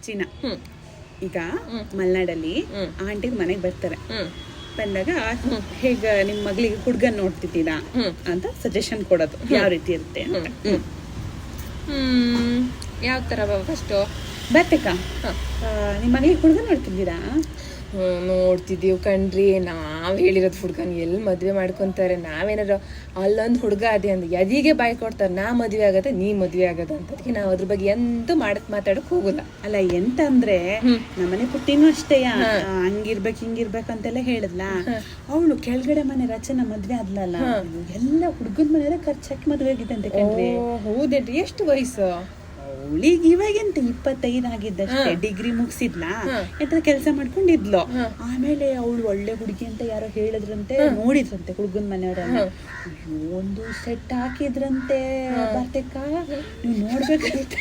ಚಿನ್ನ. ಈಗ ಮಲೆನಾಡಲ್ಲಿ ಆಂಟಿ ಮನೆಗೆ ಬರ್ತಾರೆ, ಬಂದಾಗ ಹೇಗ ನಿಮ್ ಮಗಳಿಗೆ ಹುಡ್ಗನ್ ನೋಡ್ತಿದ್ದೀರಾ ಅಂತ ಸಜೆಷನ್ ಕೊಡೋದು ಯಾವ ರೀತಿ ಇರುತ್ತೆ ಅಂತ. ಯಾವ ತರ ಫಸ್ಟ್ ಬರ್ಬೇಕಾ ನಿಮ್ ಮಗಳಿಗೆ ಹುಡ್ಗನ್ ನೋಡ್ತಿದ್ದೀರಾ? ನೋಡ್ತಿದ್ದೀವಿ ಕಣ್ರಿ. ನಾವ್ ಹೇಳಿರೋದು ಹುಡ್ಗನ್ ಎಲ್ಲಿ ಮದ್ವೆ ಮಾಡ್ಕೊಂತಾರೆ? ನಾವೇನಾರು ಅಲ್ಲೊಂದು ಹುಡ್ಗ ಅದೇ ಅಂದ್ ಎದಿಗೆ ಬಾಯ್ ಕೊಡ್ತಾರೆ, ನಾ ಮದ್ವೆ ಆಗದ ನೀ ಮದ್ವೆ ಆಗದ ಅಂತ. ಅದಕ್ಕೆ ನಾವ್ ಅದ್ರ ಬಗ್ಗೆ ಎಂತೂ ಮಾತಾಡಕ್ ಹೋಗುಲ್ಲ. ಅಲ್ಲ ಎಂತ ಅಂದ್ರೆ ನಮ್ಮನೆ ಪುಟ್ಟಿನೂ ಅಷ್ಟೇ ಹಂಗಿರ್ಬೇಕು ಹಿಂಗಿರ್ಬೇಕು ಅಂತೆಲ್ಲ ಹೇಳಿದ್ಲಾ. ಅವಳು ಕೆಳಗಡೆ ಮನೆ ರಚನಾ ಮದ್ವೆ ಆದ್ಲಲ್ಲ, ಎಲ್ಲ ಹುಡ್ಗನ್ ಮನೆ ಖರ್ಚಾಕಿ ಮದ್ವೆ ಆಗಿದ್ದಂತೆ ಕಣ್ರಿ. ಹೌದೇನ್ರಿ? ಎಷ್ಟು ವಯಸ್ಸು ಅವಳಿಗೆ? ಇವಾಗೆಂತ 25 ಆಗಿದ್ದಷ್ಟೇ, ಡಿಗ್ರಿ ಮುಗಿಸಿದ್ಲಾ, ಎಂತ ಕೆಲಸ ಮಾಡ್ಕೊಂಡಿದ್ಲು. ಆಮೇಲೆ ಅವಳು ಒಳ್ಳೆ ಹುಡುಗಿ ಅಂತ ಯಾರೋ ಹೇಳಿದ್ರಂತೆ, ನೋಡಿದ್ರಂತೆ ಹುಡುಗನ್ ಮನೆಯವರನ್ನ. ಒಂದು ಸೆಟ್ ಹಾಕಿದ್ರಂತೆ. ಬರ್ತೇಕ ನೀವು ನೋಡ್ಬೇಕಂತ